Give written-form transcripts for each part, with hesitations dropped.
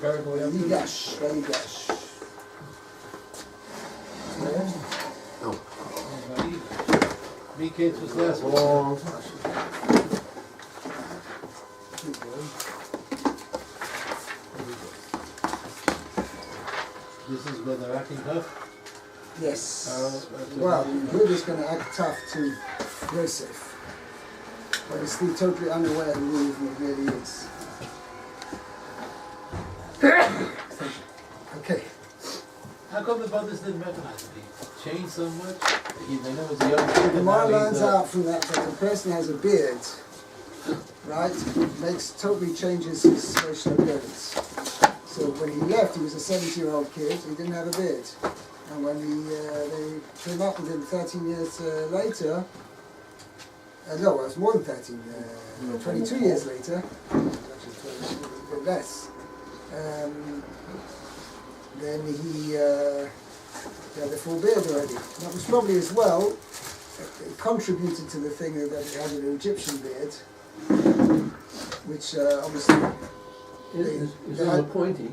Vayigash. No. Me kids was last one. Long. This is where they're acting tough? Yes. Well, Yehuda's going to act tough to Yosef, but he's still totally unaware who he really is. Okay. How come the brothers didn't recognize him? He changed so much? They know he's a young kid. The moral learns out from that a person has a beard, right, totally changes his facial appearance. So when he left, he was a 70-year-old kid, he didn't have a beard. And when they came up with him 13 years later, no, it was more than 13, 22 years later, actually a bit less, then he had a full beard already. That was probably as well, it contributed to the thing that he had an Egyptian beard, which obviously... Is it pointy?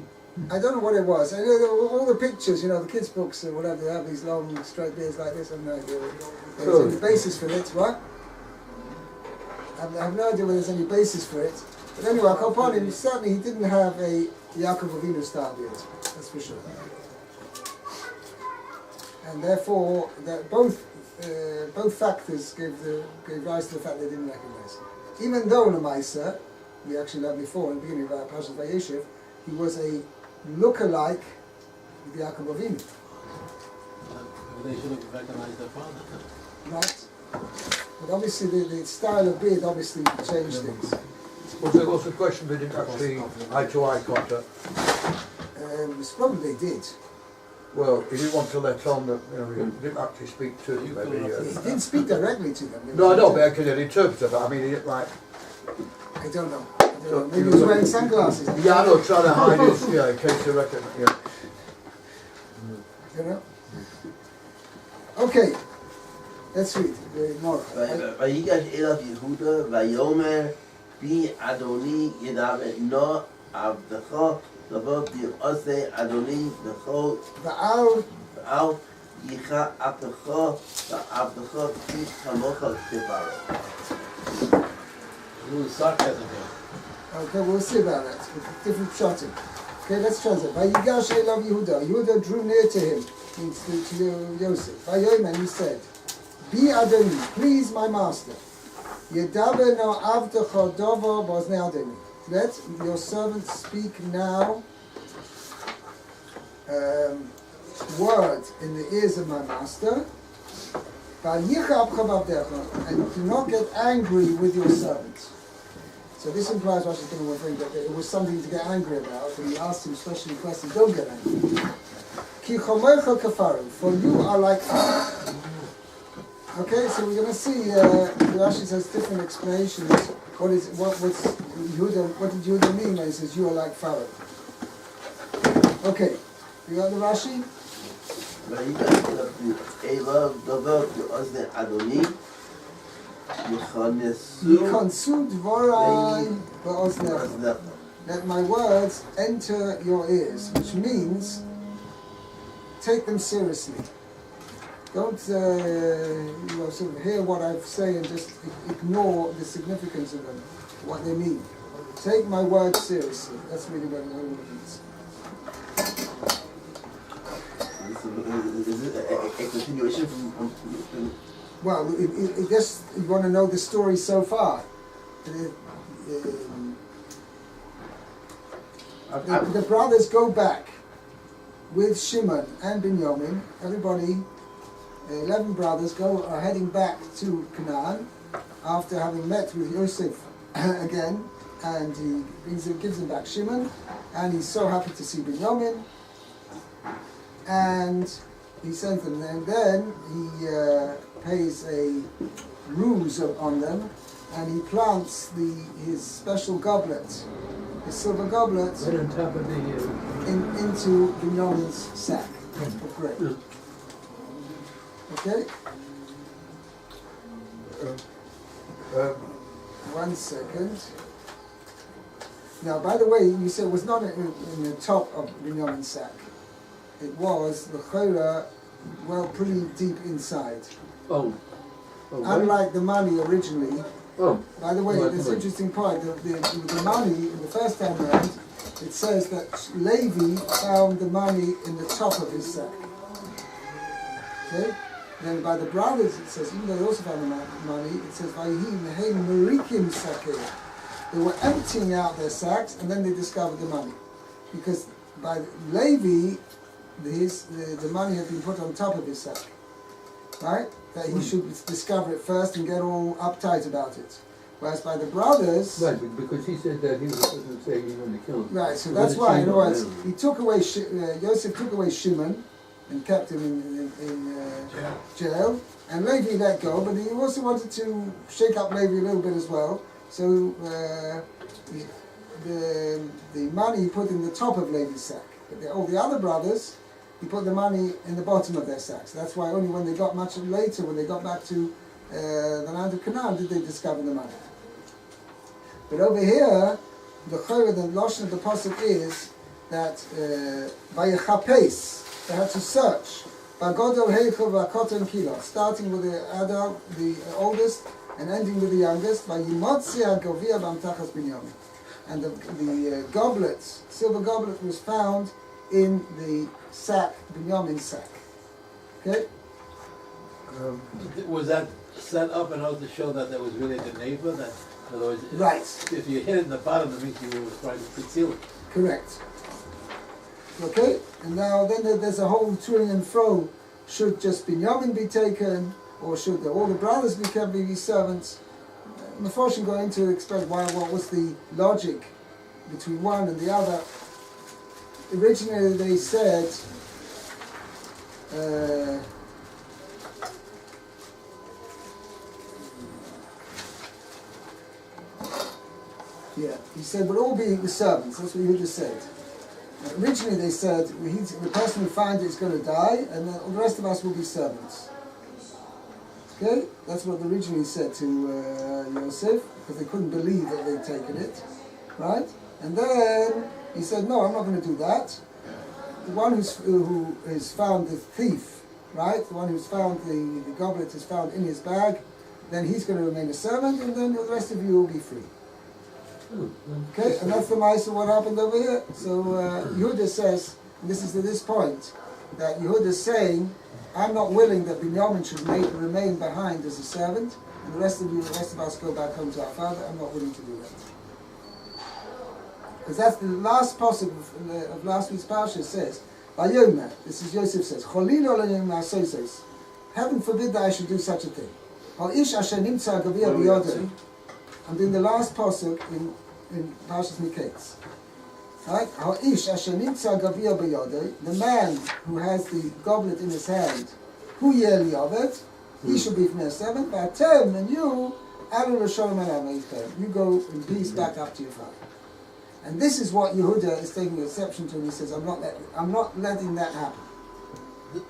I don't know what it was. I know all the pictures, the kids' books or whatever, they have these long straight beards like this. I have no idea whether there's any basis for it, what? I have no idea whether there's any basis for it. But anyway, upon him, certainly he didn't have a Yaakov Avinu style beard, that's for sure. And therefore, that both factors gave rise to the fact they didn't recognize him. Even though Lamaisa, we actually learned before in the beginning of our Parashat Vayeshev, he was a look-alike with Yaakov Avinu. They should have recognized their father. Right? But obviously the style of beard obviously changed things. Was there also a question they didn't actually eye-to-eye contact? Probably they did. Well, he didn't want to let on that he didn't actually speak to them. Maybe, He didn't speak directly to them. No, I know, but I can interpret it. I mean, he didn't like... I don't know. Maybe he was wearing sunglasses. Yeah, I know, trying to hide his, in case they reckon, Okay, let's read more. ויגש אליו יהודה ויאמר בי אדוני ידבר נא עבדך דבר עושה אדוני בכל ואל ייכה עבדך ועבדך כי כמוך תפארת. A little sarcasm here. Okay, we'll see about that. Different shotting. Okay, let's translate. Vayigash elav Yehuda. Yehuda drew near to him, means to Yosef. Vayomer, he said, Bi Adoni, please my master. Yedaber no avdecha dovo bozne Adoni. Let your servant speak now word in the ears of my master. And do not get angry with your servant. So this implies Rashi's going to refer that it was something to get angry about, but he asked him especially questions, don't get angry. Ki chomecha kafarim, for you are like... Okay, so we're going to see, Rashi says different explanations. What did Yehuda mean when he says you are like Pharaoh? Okay, you got the Rashi? אליו דבר באוזני אדוני יכנסו דבריי באוזניך. Let my words enter your ears, which means take them seriously. Don't sort of hear what I say and just ignore the significance of them, what they mean. Take my words seriously. That's really what it means. Is it a continuation from well, it just, you want to know the story so far. The brothers go back with Shimon and Binyamin. Everybody, 11 brothers, are heading back to Canaan after having met with Yosef again, and he gives them back Shimon, and he's so happy to see Binyamin. And he sends them, and then he pays a ruse on them, and he plants his special goblet, his silver goblet, into Binyamin's sack of grain. Okay? 1 second. Now, by the way, you said it was not in the top of Binyamin's sack. It was the chora, well, pretty deep inside. Oh. Unlike the money originally. Oh. By the way, Right, this right. interesting point, the money, in the first time round, it says that Levi found the money in the top of his sack. Okay? Then by the brothers, it says, even though they also found the money, it says, Merikim Sakeh. They were emptying out their sacks, and then they discovered the money. Because by Levi, the money had been put on top of his sack. Right? That he should discover it first and get all uptight about it. Whereas by the brothers... Right, because he said that he was saying he wanted to kill him. Right, so that's why, in other words, he took away, Yosef took away Shimon and kept him in jail, and Levi let go, but he also wanted to shake up Levi a little bit as well. So the money he put in the top of Levi's sack. But all the other brothers, he put the money in the bottom of their sacks. That's why only when they got much later, when they got back to the land of Canaan, did they discover the money. But over here, the lashon of the pasuk is that vayechapes, they had to search. Bagodol heichel v'akoton kilo, starting with the adult, the oldest, and ending with the youngest. Vayimotzi hagovia b'amtachas Binyamin, and the goblets, silver goblet, was found in the sack, Binyamin's sack. Okay. Was that set up in order to show that there was really the neighbor? That, in other words, Right. if you hit it in the bottom, that means you were trying to conceal it. Correct. Okay, and now then there's a whole toing and fro. Should just Binyamin be taken, or should all the brothers be servants? Mefarshim going to explain what was the logic between one and the other. Originally they said he said we'll all be the servants. That's what you just said. Originally they said the person who finds it is going to die, and then the rest of us will be servants. Okay, that's what they originally said to Yosef, because they couldn't believe that they'd taken it, right? And then he said, no, I'm not going to do that. The one who has found the thief, right? The one who's found the goblet is found in his bag, then he's going to remain a servant, and then the rest of you will be free. Okay, and that's the mice of what happened over here. So Yehuda says, and this is to this point, that Yehuda is saying, I'm not willing that Binyamin should remain behind as a servant, and the rest of us go back home to our father. I'm not willing to do that. Because that's the last passage of last week's parsha says, Vayomer, this is Yosef says, Cholilo l'yom ha'sosos. Heaven forbid that I should do such a thing. Ha'ish asher nimtza gavia b'yodei. I'm doing the last pasuk in Parshas Miketz. Right? Ha'ish asher nimtza gavia b'yodei, the man who has the goblet in his hand, hu yeh li'aved, he should be from their servant, v'atem, and you, alu l'sholem al ameichem, you go in peace back up to your father. And this is what Yehuda is taking exception to, and he says, I'm not letting that happen.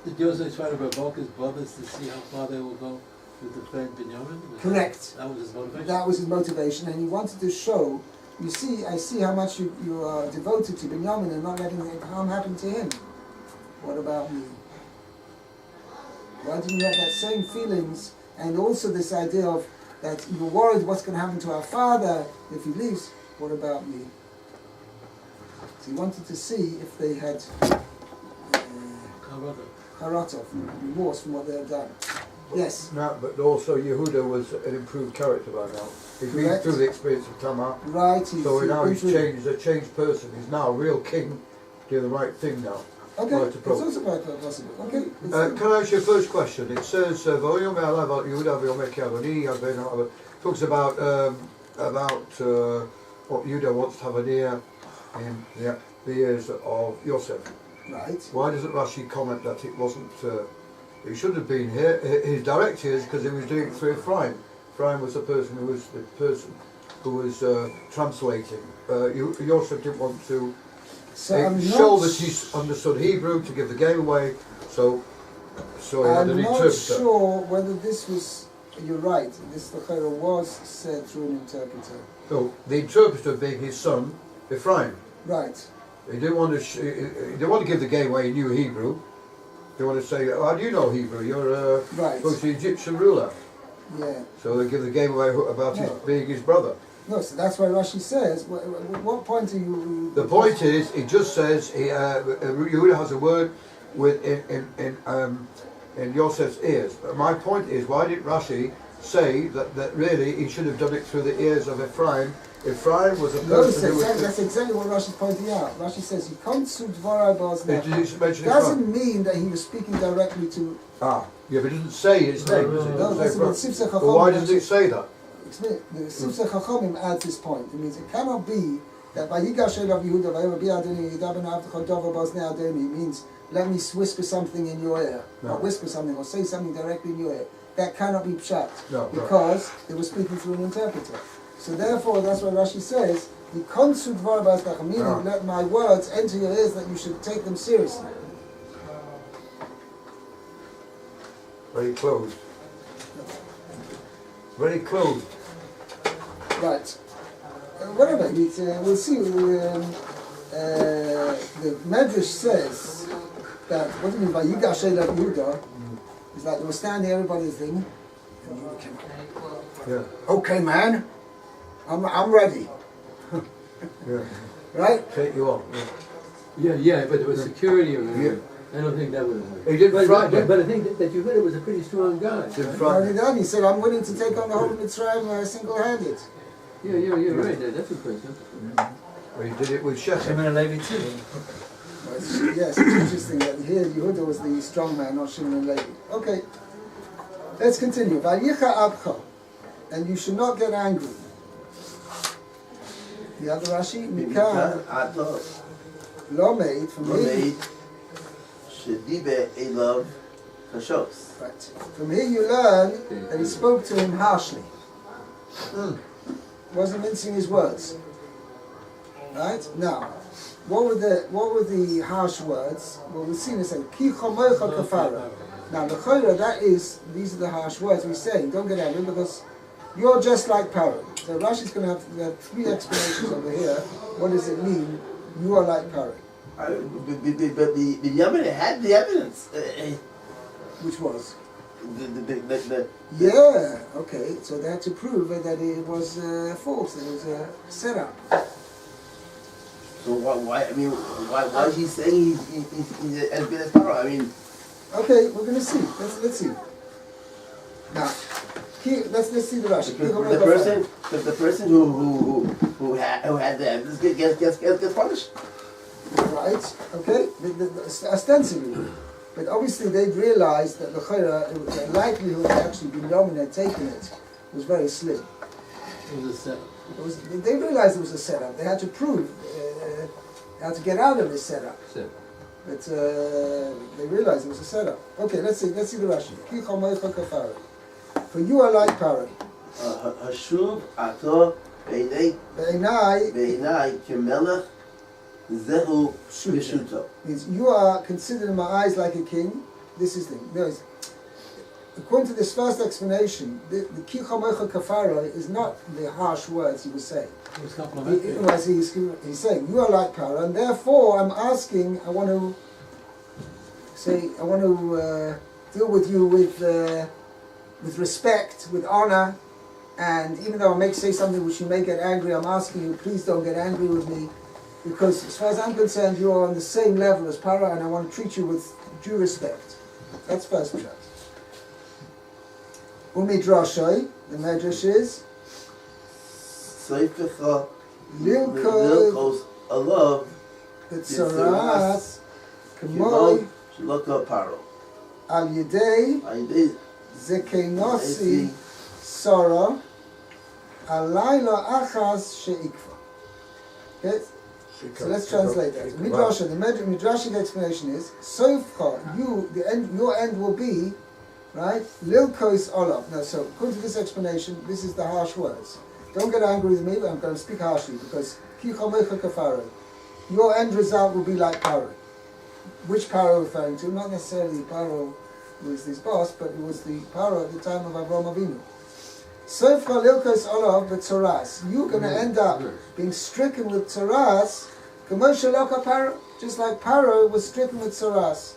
Did Joseph try to provoke his brothers to see how far they will go to defend Binyamin? Correct. That was his motivation? That was his motivation, and he wanted to show, you see, I see how much you are devoted to Binyamin and not letting harm happen to him. What about me? Why didn't you have that same feelings, and also this idea of that you were worried what's going to happen to our father if he leaves? What about me? So he wanted to see if they had Haratov, remorse from what they had done. Yes. No, but also Yehuda was an improved character by now. He's been Correct. through the experience of Tamar. Right. So now he's changed, a changed person. He's now a real king, doing the right thing now. Okay, Right it's approach. also quite possible. Okay. Can I ask you a first question? It says, talks about what Yehuda wants to have an ear in the ears of Yosef. Right. Why doesn't Rashi comment that it wasn't, he shouldn't have been here? His direct ears, because he was doing it through Ephraim. Ephraim was the person who was translating. Yosef didn't want to show that he understood Hebrew to give the game away, so he had an I'm not interpreter. sure whether this was, you're right, this L'chera was said through an interpreter. So the interpreter being his son, Ephraim. Right. He didn't want to. He didn't want to give the game away. He knew Hebrew. They want to say, "How do you know Hebrew? You're Right. supposed to be Egyptian ruler." Yeah. So they give the game away about his No. being his brother. No, so that's why Rashi says. What point are you? The point is, it just says Yehuda has a word with in Yosef's ears. But my point is, why did Rashi say that really he should have done it through the ears of Ephraim? Ephraim was a No, person who was. that's exactly what Rashi's pointing out. Rashi says he comes to Dvarai Did you mention doesn't Ephraim? mean that he was speaking directly to. Ah, yeah, but it doesn't say his name, does it? No, It that's doesn't say what Ephraim. Sifsei But why Chacham does it say that? The Sifsei Chachamim adds this point. It means it cannot be that Vayigash Elav Yehuda Vayomer Adoni Yidaben Avtecha Dova Bosnei Adoni means let me whisper something in your ear, No. or whisper something, or say something directly in your ear. That cannot be pshat No, because they were speaking through an interpreter. So therefore, that's why Rashi says, "The konsud varbas meaning Ah. let my words enter your ears that you should take them seriously." Very close. Very close. Right. Whatever. We'll see. The Medrash says that what do you mean by Yigash Elav Yehuda is like they were standing, everybody's thing, and Yehuda came up. Yeah, Okay, man, I'm ready. yeah. Right? Take you off. Yeah. Yeah, but there was security around Yeah. him. I don't think that would have worked. He didn't But, frighten but, him. but I think that Yehuda was a pretty strong guy. Didn't Not frighten only him. that, he said, "I'm willing to take on the whole of Mitzrayim single-handed." Yeah, you're right. That's impressive. Well, he did it with Shechem. Shimon and Levi too. Well, yes, it's interesting that here Yehuda was the strong man, not Shimon and Levi. Okay, let's continue. Vayicha abcha, and you should not get angry. The other Rashi, Mikan Ato lo made from here. Romeid Shedibe Elav Kashos. Right. From here you learn that he spoke to him harshly. Wasn't mincing his words. Right? Now, what were the harsh words? Well, we've seen it say, Ki chomocha kafara. Now, the chayra, these are the harsh words we're saying. Don't get angry because you're just like Paro. So Rashi's going to have three explanations over here. What does it mean? You are like Paro. Binyamin had the evidence. Which was? The Yeah, okay. So they had to prove that it was false. That it was a setup. So why? I mean, why is he saying he's as good as Pharaoh? I mean, Okay, we're going to see. Let's see. Now, let's see the Rashi. the person who had the evidence gets punished. Right? Okay. Ostensibly, but obviously they realized that the likelihood that actually Binyamin had taken it was very slim. It was a set. They realized it was a setup. They had to prove how to get out of this setup. But they realized it was a setup. Okay, let's see the Rashi. Ki chomocha kafara. For you are like Paro. Hashuv ato beinei kemelech zehu mishuto. Means you are considered in my eyes like a king. This is the according to this first explanation, the ki chomocha kafara is not the harsh words he was saying. It was complimentary. He's saying, you are like Paro, and therefore I'm asking, I want to deal with you with respect, with honor, and even though I may say something which you may get angry, I'm asking you, please don't get angry with me, because as far as I'm concerned, you are on the same level as Paro, and I want to treat you with due respect. That's first shot. Umidrashai, the Medrash is, Seifecha Lilkos Lilkos Alav B'tzarat Kimon K'moi Shloka Paro. Al Yidei Ayidei Zekenosi Sora Alayla Achaz Sheikva. Okay? So let's translate that. Midrasha, the Midrashic explanation is Sofcha, your end will be, right? Lilkos Olav. Now, so according to this explanation, this is the harsh words. Don't get angry with me, but I'm going to speak harshly because Ki chomecha kafara. Your end result will be like Paro. Which Paro referring to? Not necessarily Paro who was his boss, but it was the Paro at the time of Avraham Avinu. Sofra lilkos olav b'tzoras. You're going to end up being stricken with tzoras, commercial loka paro, just like Paro was stricken with tzoras.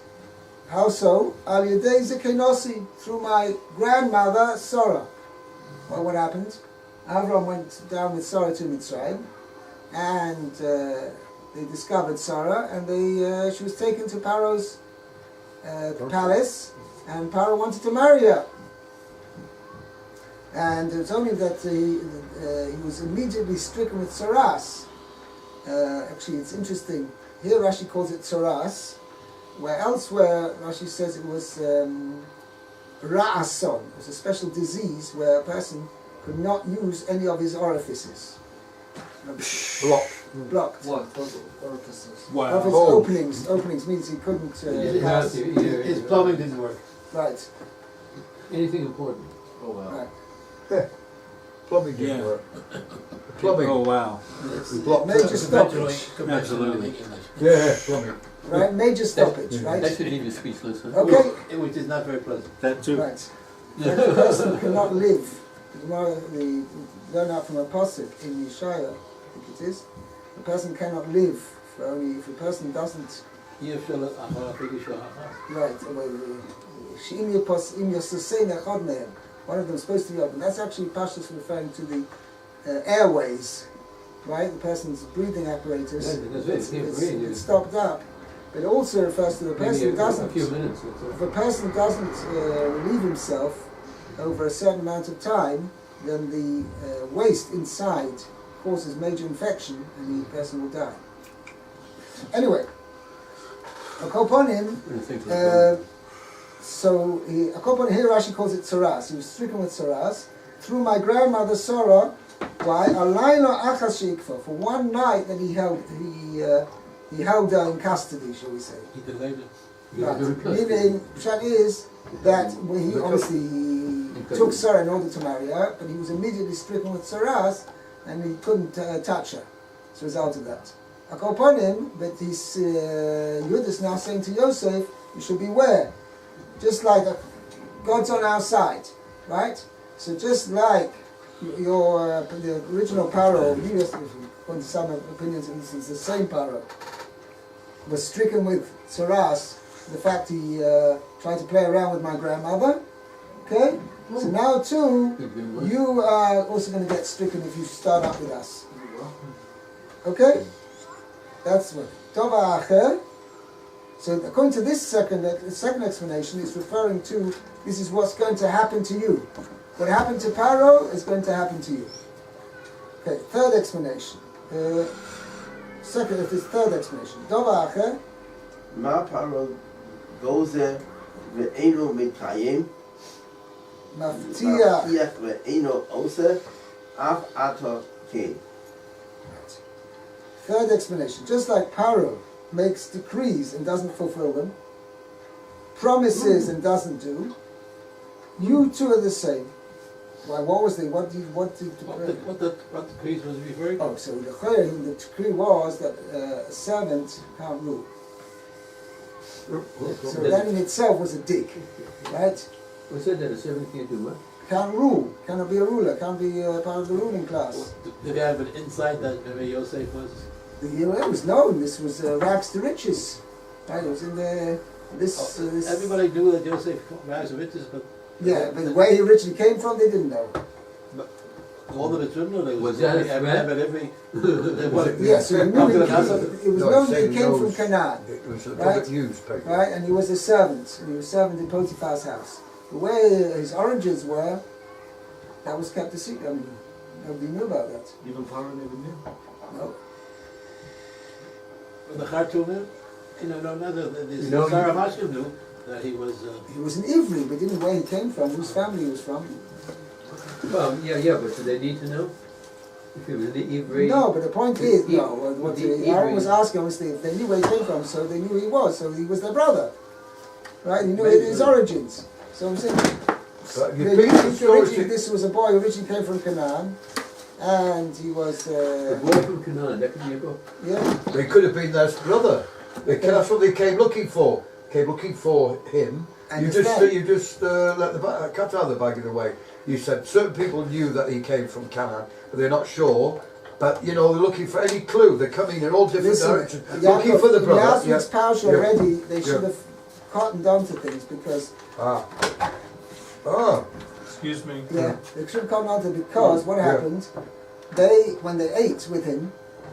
How so? Al yedei zekenosi, through my grandmother Sarah. Well, what happened? Avram went down with Sarah to Mitzrayim, and they discovered Sarah, and she was taken to Paro's palace, and Paro wanted to marry her. And it was only that he was immediately stricken with tzoras. Actually, it's interesting. Here Rashi calls it tzoras, where elsewhere Rashi says it was ra'ason. It was a special disease where a person could not use any of his orifices. Blocked. What? Orifices. Of his openings means he couldn't pass. His plumbing didn't work. Right. Anything important. Oh wow. Right. Plumbing didn't Yeah. work. Plumbing. Oh wow. We blocked Major that. stoppage. Absolutely. Yeah, plumbing. Right. Major stoppage. Right. That should leave you speechless. Huh? Okay. Which is not very pleasant. That too. Right. That the person cannot live. We learn out from a pasuk in Yeshaya, I think it is. A person cannot live for only if a person doesn't. Right. One of them is supposed to be open. That's actually Pashtus referring to the airways, right? The person's breathing apparatus. It's stopped up. But it also refers to the person doesn't. A few minutes. If a person doesn't relieve himself over a certain amount of time, then the waste inside causes major infection and the person will die. Anyway, Akoponim, Akoponim, here Rashi calls it tzoras. He was stricken with tzoras. Through my grandmother Sarah, why? Alayla achas sheikfa. For one night that he held her in custody, shall we say. He delayed it. Right. Meaning, Pshat is that he obviously took Sarah in order to marry her, but he was immediately stricken with tzoras, and he couldn't touch her as a result of that. Akoponim, but Yud is now saying to Yosef, you should beware. Just like God's on our side, right? So just like the original Paro, according to some opinions, it's the same Paro, was stricken with tzoras, the fact he tried to play around with my grandmother. Okay? So now too, you are also going to get stricken if you start up with us. Okay? That's what. Tova acher. So according to this second explanation, it's referring to this is what's going to happen to you. What happened to Paro is going to happen to you. Okay, third explanation. Third explanation. Tova acher. Ma paro gozer ve'eno mitrayim Maftiach. ve'eno oser af ato king. Third explanation. Just like Paro makes decrees and doesn't fulfill them, promises and doesn't do, you two are the same. Why? What decrees was he referring to? Oh, so the decree was that a servant can't rule. So that in itself was a dig, right? Who said that a servant can't do what? Can't rule, cannot be a ruler, can't be part of the ruling class. Did they have an insight that maybe Yosef was? It was known. This was rags to riches, right? It was in the this. Everybody knew that Yosef rags to riches, but yeah, but where he originally came from, they didn't know. all of the children, Was that a threat? Yes, so it was known that he came from Canaan, It was a right? public newspaper. right? And he was a servant, and he was a servant in Potiphar's house. The way his origins were, that was kept a secret. I mean, nobody knew about that. Even Paro never knew. No. The Khartoum, Sarah Mashkim knew that he was. He was an Ivri, but didn't know where he came from, whose family he was from. Well, yeah, but do they need to know? If he was the Ivri? No, but the point is, He- what the Aaron was Ivri- asking, obviously, if they knew where he came from, so they knew who he was, so he was their brother. Right? He knew his origins. So I'm saying, But you pick the story to- this was a boy who originally came from Canaan, and he was, The boy from Canaan, that could be a book. yeah, They could have been their brother. That's what they came looking for. Came looking for him, And You it's just them. let the cat out of the bag in a way. You said certain people knew that he came from Canaan, but they're not sure. But you know, they're looking for any clue. They're coming in all different Listen, directions, yeah, looking look, for the in brother. last Yeah. week's parsha Yeah. already, they should Yeah. have cottoned on to things because, Ah. Ah. Excuse me. yeah, they should have cottoned on to because what Yeah. happened, when they ate with him,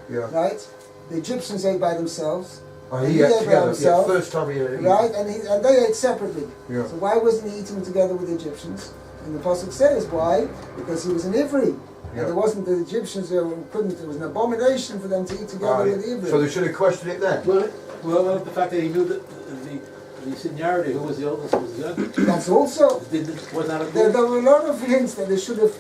Yeah. right, the Egyptians ate by themselves, Oh, And he he ate ate by together. Yeah, himself, first time he ate. right, and they ate separately. Yeah. So why wasn't he eating together with the Egyptians? And the Apostle says, why? Because he was an Ivri. Yeah. And there wasn't, the Egyptians couldn't, it was an abomination for them to eat together Right. with the Ivri. So they should have questioned it then. Well, the fact that he knew that the seniority, who was the oldest, who was the youngest, That's also, was not a there clue. were a lot of hints that they should have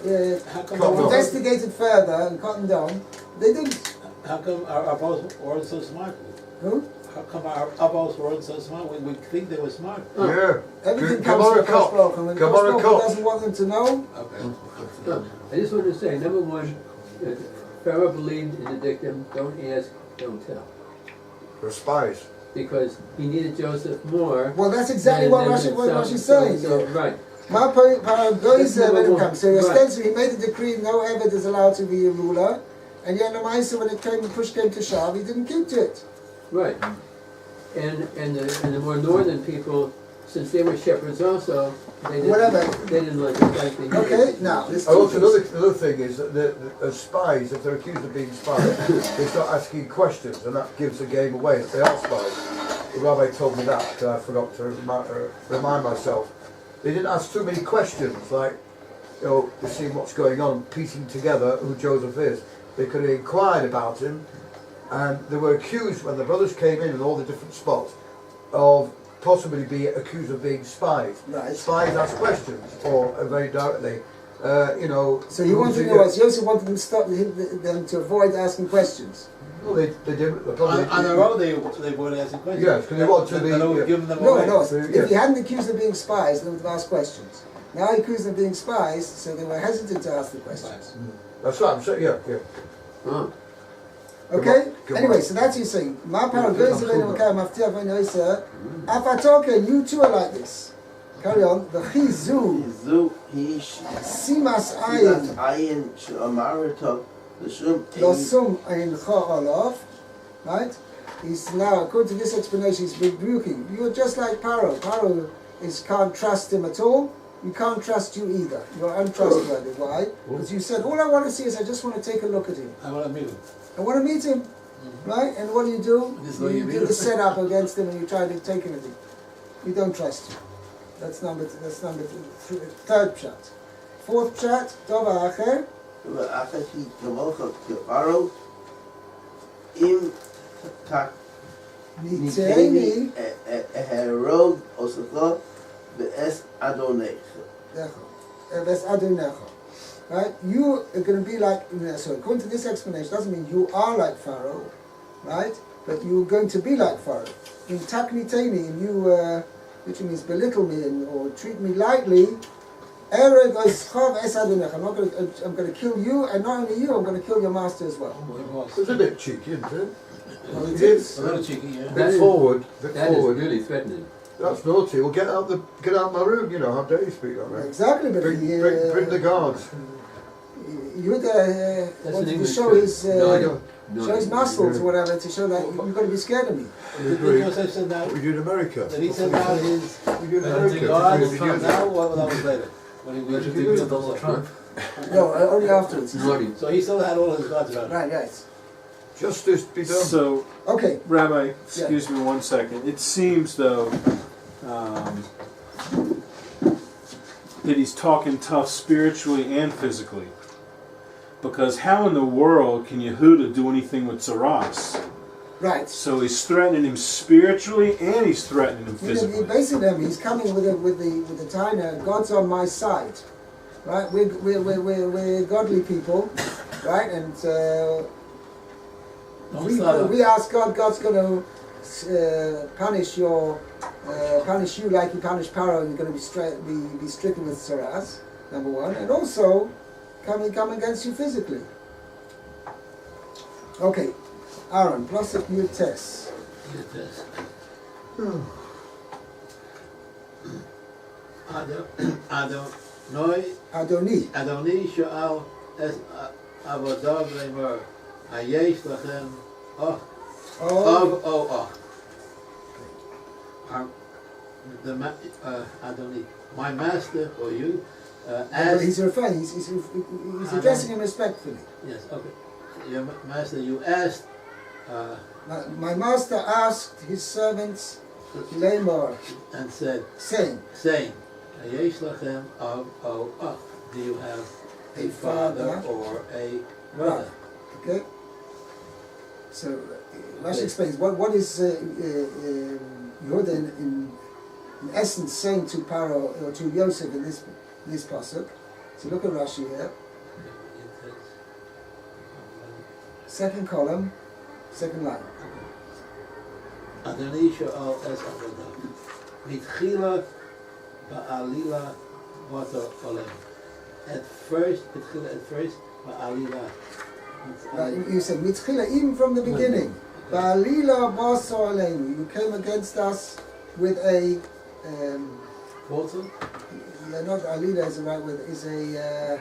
How come Come on. investigated further and cottoned on. They didn't. How come our boss weren't so smart? Who? How come our boss weren't so smart? We think they were smart. Yeah. Everything Come comes on, from a the cop. Kosh and when Come Kosh on, a cop. doesn't want them to know, Okay. I just want to say, number one, Pharaoh believed in the dictum, don't ask, don't tell. They're spies. Because he needed Joseph more. well, that's exactly what Rashi's saying. Right. My point goes That's when it number comes. So one. ostensibly he made a decree no Eved is allowed to be a ruler, and yet Lamaisa, when push came to shove, he didn't keep to it. Right. And the more northern people, since they were shepherds also, they didn't, Whatever. they didn't like the fact that he Okay, did. now this Oh, also, another thing is that as spies, if they're accused of being spies, they start asking questions, and that gives the game away that they are spies. The rabbi told me that, I forgot to remind myself. They didn't ask too many questions, like, you know, to see what's going on, piecing together who Joseph is. They could have inquired about him, and they were accused when the brothers came in all the different spots of possibly be accused of being spies. Right. Spies ask questions, or very directly, you know. So he wanted to know what Joseph wanted them to stop them to avoid asking questions. Well, they did. They probably, On their own, they weren't asking questions. Yes, because they want to be- They were giving them No, away. no. So, If yeah. he hadn't accused them of being spies, they would have asked questions. Now he accused them of being spies, so they were hesitant to ask the questions. That's right. I'm saying, yeah, yeah. Oh. Okay? Come on. Anyway, so that's you saying. My parent goes away to Makai Maftiach V'Noisa. Afatoke, you too are like this. Carry on. The Chizu, Zu Hish Simas Silas Ayin, Ayin Shamarito the Shum Losum Ayin Cha'alav. Right? He's now, according to this explanation, he's rebuking. You're just like Paro. Paro can't trust him at all. We can't trust you either. You're untrustworthy. Why? Because you said, all I want to see is I just want to take a look at him. I want to meet him. I want to meet him, right? And what do? This is what you You meet do him. the setup against him, and you try to take him at him. We don't trust you. That's number third pshat. Fourth pshat, Tova Acher. Akashi Kamocha Kefaro Im Tak Niteni Herod Osaka Be'es Adonai. Ves Adonecho. Right? You are going to be like. So according to this explanation, doesn't mean you are like Pharaoh, right? But you're going to be like Pharaoh. In takniteni, and you, which means belittle me or treat me lightly. I'm going to kill you, and not only you, I'm going to kill your master as well. It's a bit cheeky, isn't it? Well, it It is. is. A little cheeky, yeah. That Bit is- forward, bit That is forward. really threatening. That's naughty. Well, get out of my room. You know, how dare you speak that way? Exactly, but Bring, he, bring the guards. Yehuda That's an wanted to English show term. his No, show his muscles or whatever to show that you've got to be scared of me. Did Joseph said that? We do in America. Did he send out his We do in guards America. now, or that was later? When he was with Donald Trump. No, only afterwards. he said. Naughty. So he still had all his guards around. Right, right. Justice be done. So, Okay. Rabbi, excuse me 1 second. It seems, though, that he's talking tough spiritually and physically. Because how in the world can Yehuda do anything with Zaras? Right. So he's threatening him spiritually and he's threatening him He physically. basically, he's coming with the Taina, God's on my side. Right? We're godly people, right? And Don't start up. we ask God, God's going to punish you like he punished Paro, and you're going to be stricken with Saras, number one, and also come against you physically. Okay, Aaron, plus a new test. Yes. Adoni. אדוני שאל את עבדיו לאמור, היש לכם אח Oh, או אח? Adoni, my master or you but asked. he's referring, he's addressing him respectfully. Yes, okay. Your master, you asked. My master asked his servants, Lamor, And said, saying, "Yesh lachem av o ach." Do you have a father or a brother? okay? So, Rashi explains, what is Yehuda in essence saying to Paro, or to Yosef in this pasuk? So look at Rashi here, second column, second line. Adoni she'al es avodav. Mitchila ba'alila vato olem. At first, ba'alila. You said, Mitchila, even from the beginning, Ba'alila baso aleinu, you came against us with a, Portal? yeah, not Alila is the right word, is a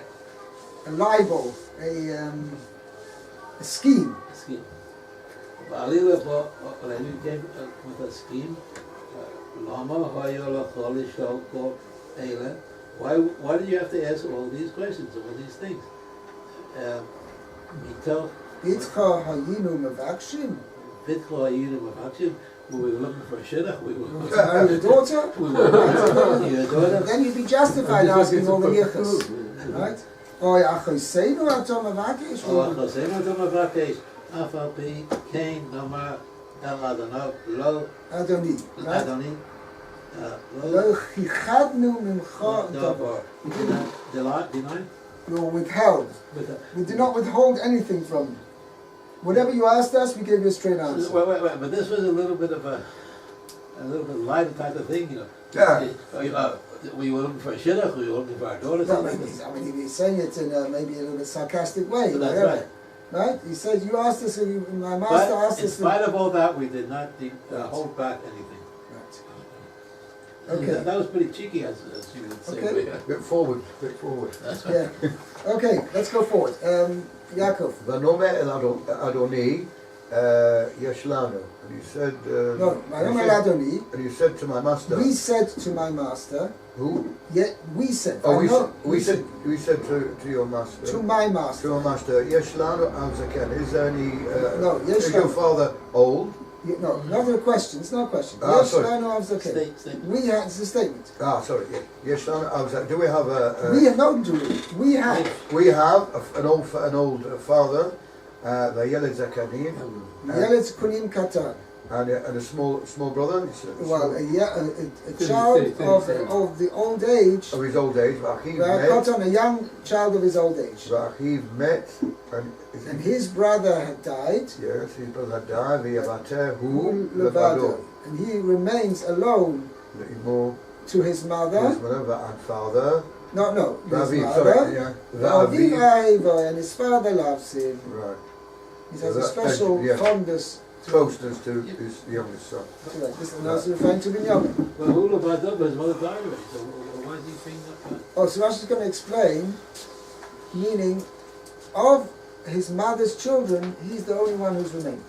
libel, a scheme. Scheme. Ba'alila olem. You came with a scheme. Lama hayo lachol lishol kol eile. Why did you have to ask all these questions, all these things? Mitol Itcha hayinu mevakshim, Pitcho Ayinu Mavakshim, we were looking for a shidduch, we were to marry your daughter, your daughter. then you'd be justified asking all the yichus, right? Or achoseinu atom mavakish, Oh, Chosenu to Mavakesh, Afal Pi, Cain, Nomar, El Adonai, Lo, Adoni, right? Adoni, Lo chichadnu mimcha davar. We did not deny You're withheld. with We did not withhold anything from you. Whatever you asked us, we gave you a straight answer. Wait, but this was a little bit lighter type of thing, you know. Yeah. We were looking for a shidduch, we were looking for our daughter. No, he's saying it in maybe a little bit sarcastic way. So that's whatever. right. Right? He said, you asked us, my master But asked in us. spite of all that, we did not hold back anything. Right. And Okay. that was pretty cheeky, as you would say. Okay. Bit forward. That's right. Yeah. Okay, let's go forward. Yaakov. ונאמר אל אדוני, יש לנו. And he said, No, Vayomer Adoni, and he said to my master, we said to my master, who? yet we said, Oh, we said to your master. to my To master. your master, יש לנו על זקן. Is there any, No, יש is your לנו. father old? No, not a question, it's not a question. Ah, Yes, sorry. no, it's okay. Statement. We have, it's a statement. Sorry, yeah. Yes, do we have We have no do. We have. we have an old father, Vayeled Zakanim, Yelet Kunim Katan. and a small brother. Well, a child of the old age, Of his old age, Vachiv met, Katan, a young child of his old age. Vachiv met, And his brother had died, yes, his brother died, V'yavater hu Levado, levado, and he remains alone more to his his mother. mother and father, No, his Vaviv, mother. sorry, yeah, Aviv Vaviv, Ahiva, and his father loves him. right, He has a That- special yeah. fondness. closeness to his youngest son. This is also referring to Binyamin. Well, Hula Badab, his mother died already, so why is he saying that? Oh, so Rashi is going to explain, meaning of his mother's children, he's the only one who's remained.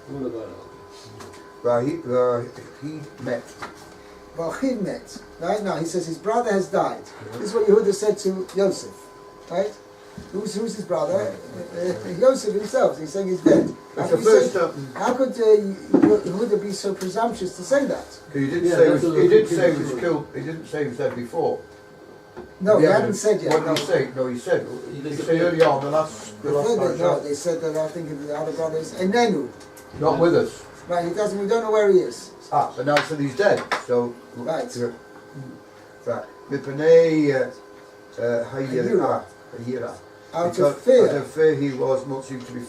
Hula Badab. He met. Vachiv met. Right now, he says his brother has died. This is what Yehuda said to Yosef. Right? Who's his brother? Yosef himself. He's saying he's dead. It's the first time. How could Yehuda be so presumptuous to say that? He did Yeah, say that's he did say he was killed. He didn't say he was dead before. No, he Yeah, hadn't said yet. What No. did he say? No, he said. He said earlier on the last No, paragraph, they said that I think the other brother is Enenu. not with us. Right, he doesn't. We don't know where he is. But now said he's dead. So Right. Right. Mipnei Hayira. Out Out of fear. of fear, he was not seemed to be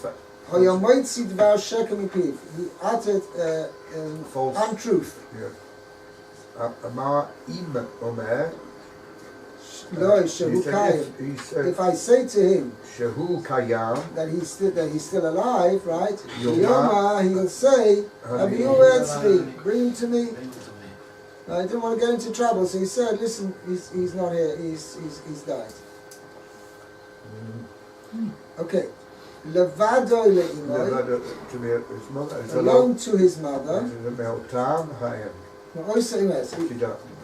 Hayamoitzi dvar sheker mipiv. He uttered false. untruth. Amar im omer. Loi He shehu said kayim. if If I say to him Shehu Kayam. that he's still alive, right? Yoma. Yoma, he'll say, Abiyu etzli, bring him to me. He didn't want to get into trouble, so he said, listen, he's not here, he's died. Okay. Levado le'imoi, To be his mother. alone to his mother.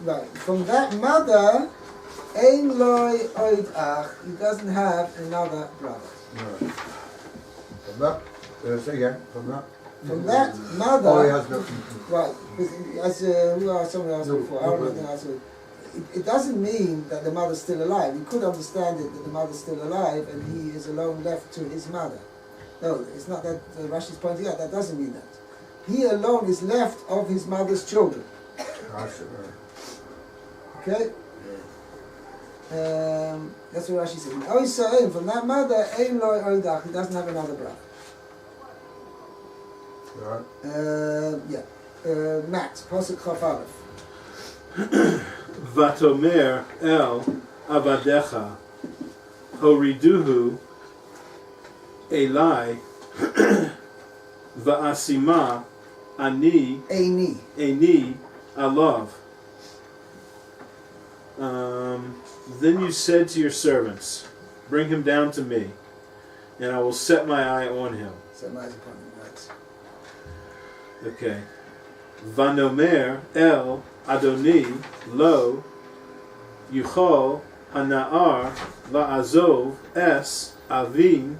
Right. From that mother, ein loi oid ach, he doesn't have another brother. No. From that, say again, from that. From that mother, Oh, he has no. right, as someone asked before, I don't know, it doesn't mean that the mother's still alive. You could understand it that the mother's still alive and he is alone left to his mother. No, it's not that Rashi's pointing out, that doesn't mean that. He alone is left of his mother's children. Okay? That's what Rashi said. Oh, from that mother, ein loi oidach, he doesn't have another brother. Right. Matt, Pasuk Chaf Aleph. Vatomer el avadecha horiduhu elai va'asima ani Eini. alav. Then you said to your servants, bring him down to me, and I will set my eye on him. Set my eyes upon him, right. Okay. Vanomer el Adoni lo yuchol hana'ar la'azov es aviv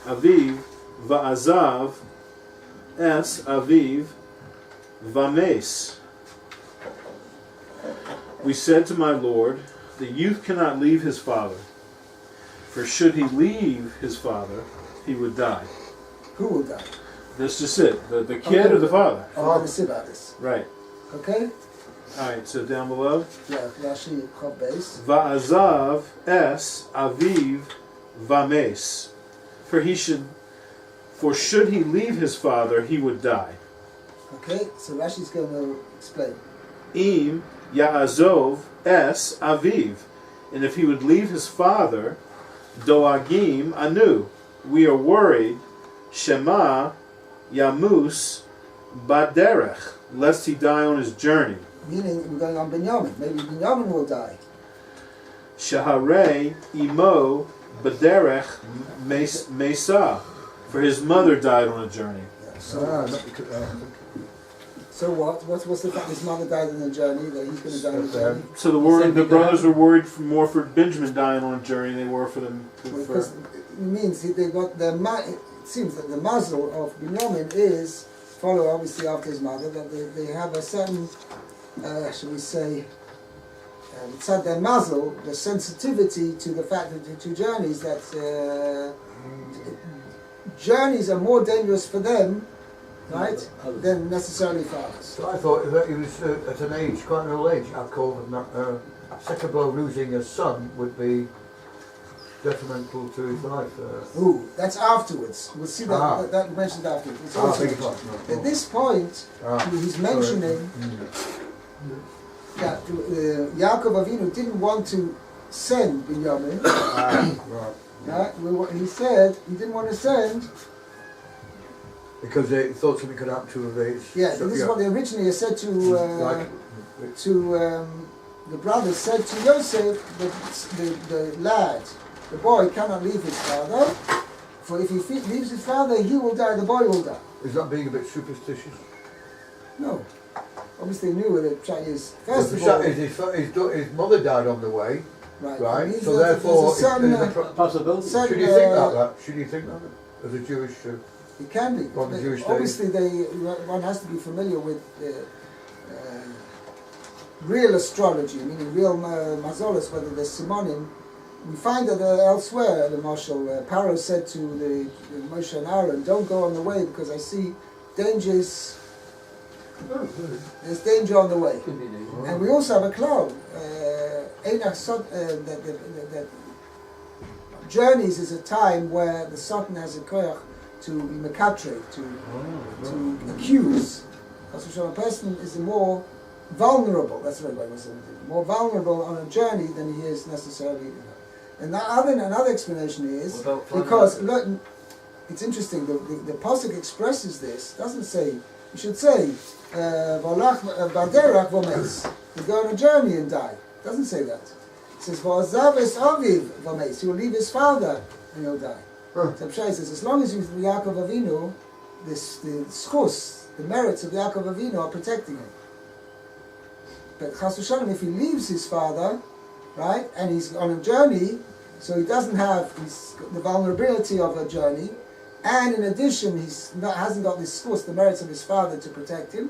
va'azav es aviv vames. We said to my Lord, the youth cannot leave his father, for should he leave his father, he would die. Who will die? That's just it. The kid or the father? I'm going to see about this. Right. Okay? Alright, so down below. Yeah, Rashi Chaf Beis. Va'azav es aviv vames. For should he leave his father, he would die. Okay, so Rashi's going to explain. Im ya'azov es aviv. And if he would leave his father, doagim anu. We are worried, shema yamus baderech, lest he die on his journey. Meaning, we're going on Binyamin. Maybe Binyamin will die. Shaharei imo baderech mesa. For his mother died on a journey. Yeah, so what? What's the fact his mother died on the journey, that he's going to die on the journey? So the brothers were worried more for Benjamin dying on a journey than they were for them. Because it means they got it seems that the muzzle of Binyamin is follow obviously after his mother, that they have a certain, shall we say, inside their muzzle, the sensitivity to the fact that the two journeys, that journeys are more dangerous for them, right, than necessarily for others. So I thought that he was at an age, quite an old age, Yaakov, and that second blow losing a son would be detrimental to his life. Ooh, that's afterwards. We'll see that that mentioned afterwards. It's also mentioned. At this point, he's mentioning that Yaakov Avinu didn't want to send Binyamin. Right? He said he didn't want to send because they thought something could happen to him. Yeah, so this is what they originally said to the brothers said to Yosef, the lad, the boy cannot leave his father, for if he leaves his father, he will die, the boy will die. Is that being a bit superstitious? No. Obviously knew where the track is. First of all, his mother died on the way, right? So therefore, there's a possibility. Should you think that? Should you think that as a Jewish? It can be. Obviously, one has to be familiar with real astrology, meaning real mazolos, whether they're simonim. We find that elsewhere, the Marshal Paro said to the Moshe and Aaron, "Don't go on the way because I see dangers. There's danger on the way." And we also have a cloud. That journeys is a time where the Satan has a koyach to be mekatre, to accuse. A person is more vulnerable. That's the right way I was saying it. More vulnerable on a journey than he is necessarily. And another explanation is because look, it's interesting. The pasuk expresses this. Doesn't say You should say, Volach Baderach Vomes. He'll go on a journey and die. It doesn't say that. It says, V'azav es Aviv Vomes. He will leave his father and he'll die. So Pshai says, as long as you with Yaakov Avinu, the schus, the merits of Yaakov Avinu are protecting him. But Chas v'shalom, if he leaves his father, right, and he's on a journey, so he doesn't have the vulnerability of a journey, and in addition, hasn't got this schus, the merits of his father to protect him,